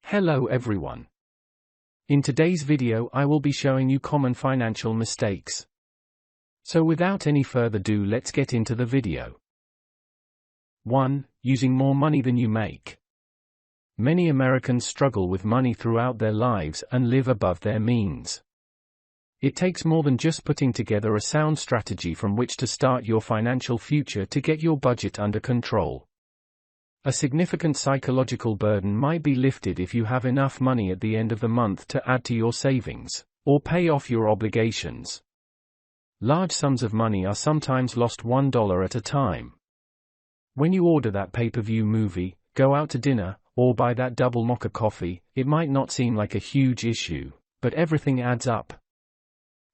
Hello everyone. In today's video I will be showing you common financial mistakes. So without any further ado, let's get into the video. 1. Using more money than you make. Many Americans struggle with money throughout their lives and live above their means. It takes more than just putting together a sound strategy from which to start your financial future to get your budget under control. A significant psychological burden might be lifted if you have enough money at the end of the month to add to your savings, or pay off your obligations. Large sums of money are sometimes lost $1 at a time. When you order that pay-per-view movie, go out to dinner, or buy that double mocha coffee, it might not seem like a huge issue, but everything adds up.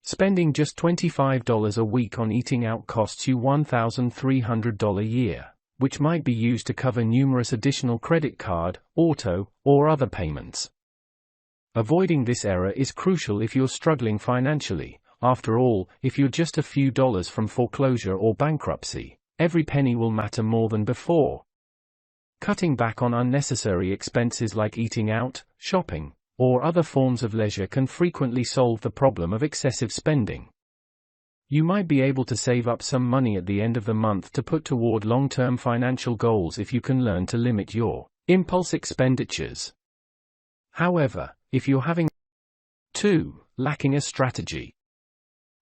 Spending just $25 a week on eating out costs you $1,300 a year, which might be used to cover numerous additional credit card, auto, or other payments. Avoiding this error is crucial if you're struggling financially. After all, if you're just a few dollars from foreclosure or bankruptcy, every penny will matter more than before. Cutting back on unnecessary expenses like eating out, shopping, or other forms of leisure can frequently solve the problem of excessive spending. You might be able to save up some money at the end of the month to put toward long-term financial goals if you can learn to limit your impulse expenditures. However, if you're having 2. Lacking a strategy.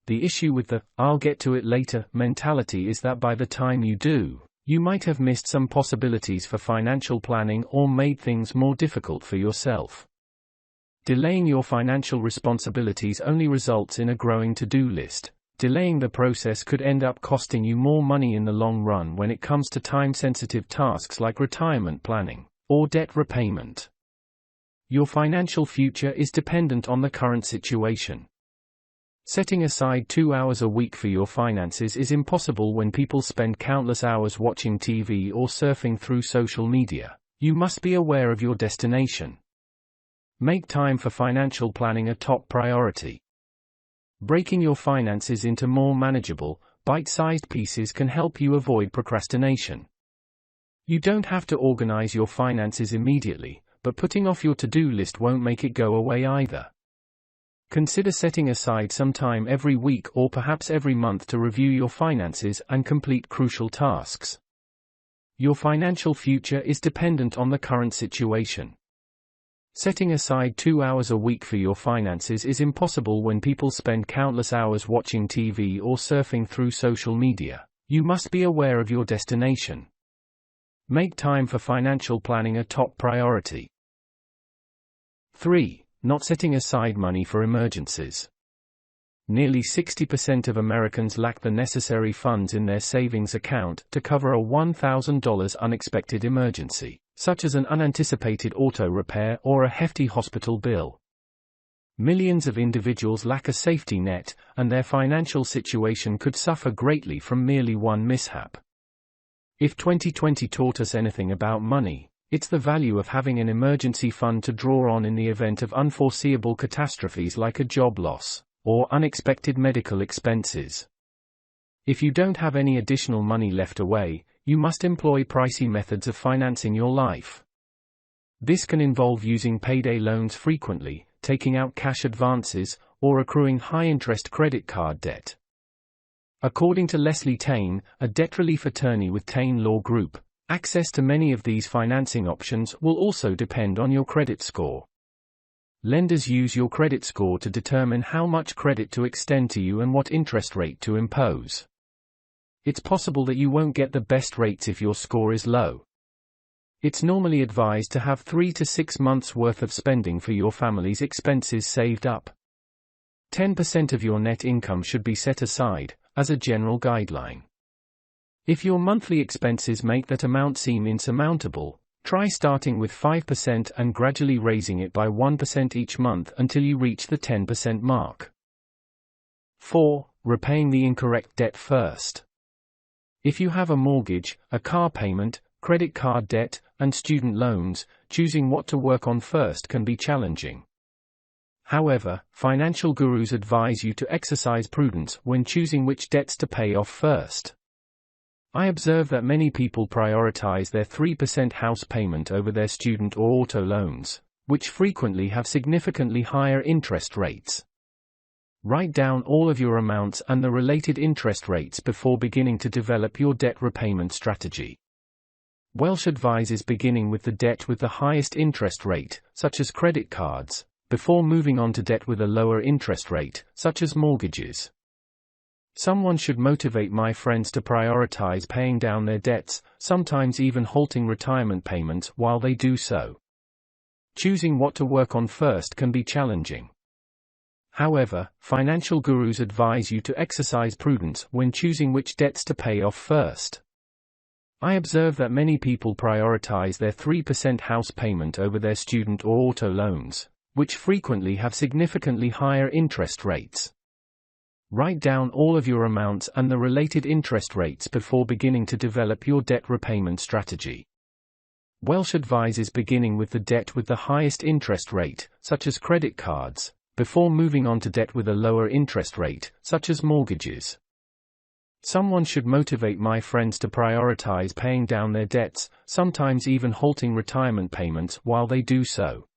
The issue with the "I'll get to it later" mentality is that by the time you do, you might have missed some possibilities for financial planning or made things more difficult for yourself. Delaying your financial responsibilities only results in a growing to-do list. Delaying the process could end up costing you more money in the long run when it comes to time-sensitive tasks like retirement planning or debt repayment. Your financial future is dependent on the current situation. Setting aside 2 hours a week for your finances is impossible when people spend countless hours watching TV or surfing through social media. You must be aware of your destination. Make time for financial planning a top priority. Breaking your finances into more manageable, bite-sized pieces can help you avoid procrastination. You don't have to organize your finances immediately, but putting off your to-do list won't make it go away either. Consider setting aside some time every week or perhaps every month to review your finances and complete crucial tasks. Your financial future is dependent on the current situation. Setting aside 2 hours a week for your finances is impossible when people spend countless hours watching TV or surfing through social media. You must be aware of your destination. Make time for financial planning a top priority. 3. Not setting aside money for emergencies. Nearly 60% of Americans lack the necessary funds in their savings account to cover a $1,000 unexpected emergency, such as an unanticipated auto repair or a hefty hospital bill. Millions of individuals lack a safety net, and their financial situation could suffer greatly from merely one mishap. If 2020 taught us anything about money, it's the value of having an emergency fund to draw on in the event of unforeseeable catastrophes like a job loss or unexpected medical expenses. If you don't have any additional money left away, you must employ pricey methods of financing your life. This can involve using payday loans frequently, taking out cash advances, or accruing high-interest credit card debt. According to Leslie Tain, a debt relief attorney with Tain Law Group, access to many of these financing options will also depend on your credit score. Lenders use your credit score to determine how much credit to extend to you and what interest rate to impose. It's possible that you won't get the best rates if your score is low. It's normally advised to have 3 to 6 months' worth of spending for your family's expenses saved up. 10% of your net income should be set aside, as a general guideline. If your monthly expenses make that amount seem insurmountable, try starting with 5% and gradually raising it by 1% each month until you reach the 10% mark. 4. Repaying the incorrect debt first. If you have a mortgage, a car payment, credit card debt, and student loans, choosing what to work on first can be challenging. However, financial gurus advise you to exercise prudence when choosing which debts to pay off first. I observe that many people prioritize their 3% house payment over their student or auto loans, which frequently have significantly higher interest rates. Write down all of your amounts and the related interest rates before beginning to develop your debt repayment strategy. Welsh advises beginning with the debt with the highest interest rate, such as credit cards, before moving on to debt with a lower interest rate, such as mortgages. Someone should motivate my friends to prioritize paying down their debts, sometimes even halting retirement payments while they do so. Choosing what to work on first can be challenging. However, financial gurus advise you to exercise prudence when choosing which debts to pay off first. I observe that many people prioritize their 3% house payment over their student or auto loans, which frequently have significantly higher interest rates. Write down all of your amounts and the related interest rates before beginning to develop your debt repayment strategy. Welsh advises beginning with the debt with the highest interest rate, such as credit cards, before moving on to debt with a lower interest rate, such as mortgages. Someone should motivate my friends to prioritize paying down their debts, sometimes even halting retirement payments while they do so.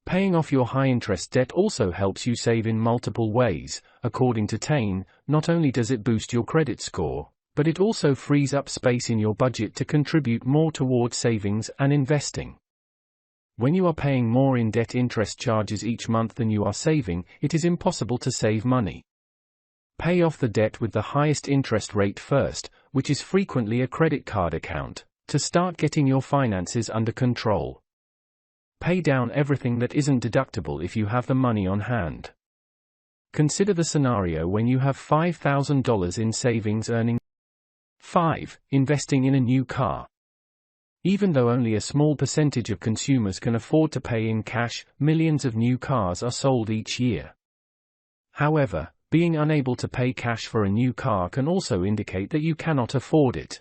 Paying off your high-interest debt also helps you save in multiple ways. According to Tain, not only does it boost your credit score, but it also frees up space in your budget to contribute more towards savings and investing. When you are paying more in debt interest charges each month than you are saving, it is impossible to save money. Pay off the debt with the highest interest rate first, which is frequently a credit card account, to start getting your finances under control. Pay down everything that isn't deductible if you have the money on hand. Consider the scenario when you have $5,000 in savings earning 5. Investing in a new car. Even though only a small percentage of consumers can afford to pay in cash, millions of new cars are sold each year. However, being unable to pay cash for a new car can also indicate that you cannot afford it.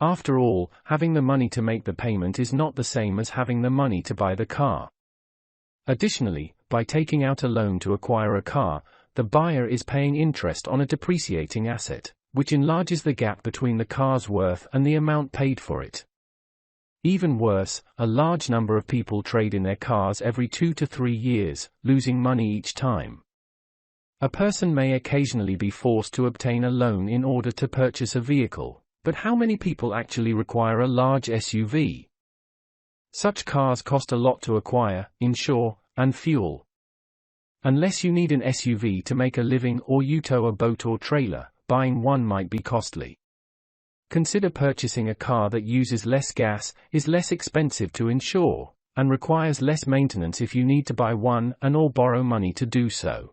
After all, having the money to make the payment is not the same as having the money to buy the car. Additionally, by taking out a loan to acquire a car, the buyer is paying interest on a depreciating asset, which enlarges the gap between the car's worth and the amount paid for it. Even worse, a large number of people trade in their cars every 2 to 3 years, losing money each time. A person may occasionally be forced to obtain a loan in order to purchase a vehicle, but how many people actually require a large SUV? Such cars cost a lot to acquire, insure, and fuel. Unless you need an SUV to make a living or you tow a boat or trailer, buying one might be costly. Consider purchasing a car that uses less gas, is less expensive to insure, and requires less maintenance if you need to buy one and/or borrow money to do so.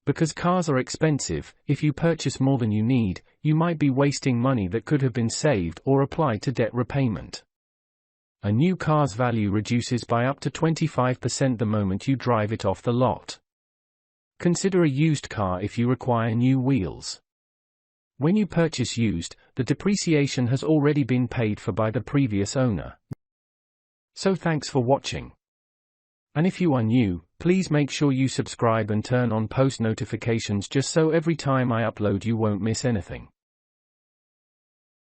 Because cars are expensive, if you purchase more than you need, you might be wasting money that could have been saved or applied to debt repayment. A new car's value reduces by up to 25% the moment you drive it off the lot. Consider a used car if you require new wheels. When you purchase used, the depreciation has already been paid for by the previous owner. So thanks for watching. And if you are new, please make sure you subscribe and turn on post notifications just so every time I upload you won't miss anything.